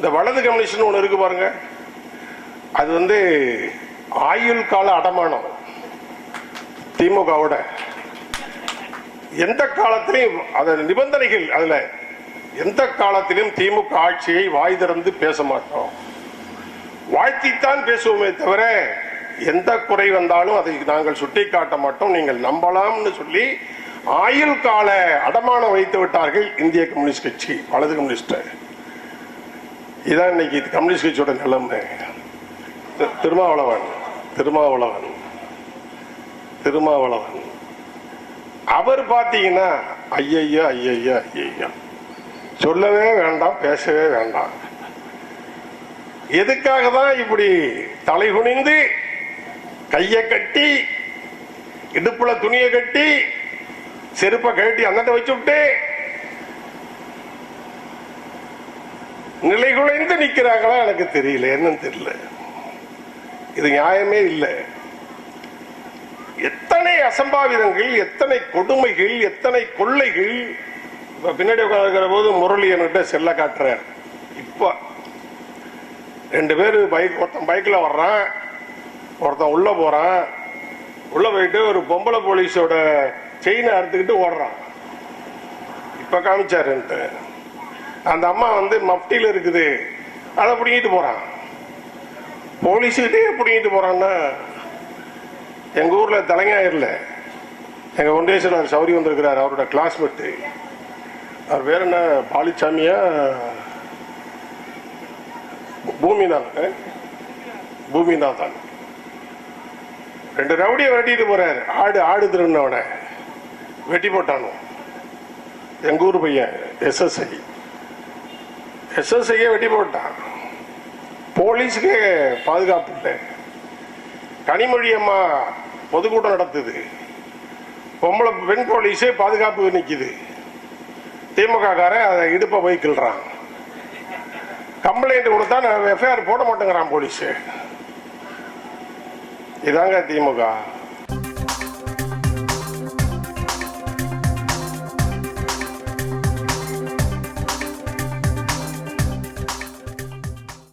இந்த வலது கம்யூனிஸ்ட் ஒன்று இருக்கு பாருங்க, அது வந்து ஆயுள் கால அடமானம். திமுகவோட எந்த காலத்திலையும் அத நிபந்தனைகள், அதுல எந்த காலத்திலும் திமுக ஆட்சியை வாய் திறந்து பேச மாட்டோம், வாழ்த்தித்தான் பேசுவோமே தவிர எந்த குறை வந்தாலும் அதை நாங்கள் சுட்டி காட்ட மாட்டோம், நீங்கள் நம்பலாம்னு சொல்லி ஆயுள் கால அடமானம் வைத்து விட்டார்கள் இந்திய கம்யூனிஸ்ட் கட்சி, வலது கம்யூனிஸ்ட். இதான் இன்னைக்கு கம்யூனிஸ்ட் கட்சியோட நிலைமை. திருமாவளவன் திருமாவளவன் திருமாவளவன் அவர் பாத்தீங்கன்னா ஐயையா ஐயையா ஐயையா சொல்லவே வேண்டாம், பேசவே வேண்டாம். எதுக்காக தான் இப்படி தலை குனிந்து கைய கட்டி இடுப்புல துணியை கட்டி செருப்பை கட்டி அண்ணத்தை வச்சு விட்டு நிலை குலைந்து நிக்கிறாங்களா எனக்கு தெரியல, என்னன்னு தெரியல. இது நியாயமே இல்லை. எத்தனை அசம்பாவிதங்கள், எத்தனை கொடுமைகள், எத்தனை கொள்ளைகள். பின்னாடி உட்கார்ந்துக்கிற போது முரளி என்கிட்ட செல்ல காட்டுறார். இப்ப 2 பேரு ஒருத்தன் பைக்ல வர்றான், ஒருத்தன் உள்ள போறான். உள்ள போயிட்டு ஒரு பொம்பளை போலீஸோட செயினை அறுத்துக்கிட்டு ஓடுறான். இப்ப காமிச்சாருன்ட்டு அந்த அம்மா வந்து மப்டியில இருக்குது, அதை பிடிங்கிட்டு போறான். போலீஸ்கிட்டே பிடிங்கிட்டு போறான்னா, எங்க ஊர்ல தலைஞாயிரல எங்க ஒன்றேஸ்வரர் சௌரி வந்திருக்கிறார், அவரோட கிளாஸ்மேட்டு. அவர் பேர் என்ன, பாலிச்சாமியா பூமிநாதன், பூமிநாதன். 2 ரவுடியை வெட்டிட்டு போறாரு. ஆடு திருநவன வெட்டி போட்டானோ எங்க ஊர் பையன் எஸ்எஸ்ஐ வெட்டி போட்டான். போலீஸுக்கே பாதுகாப்பு இல்லை. கனிமொழி அம்மா பொதுக்கூட்டம் நடத்துது, பெண் போலீஸே பாதுகாப்பு நிக்குது. திமுக காரன் அதை இடுப்ப போய் கிள்றான். கம்ப்ளைண்ட் கொடுத்தா நான் எஃப்ஐஆர் போட மாட்டேங்கிறான் போலீஸ். இதாங்க திமுக.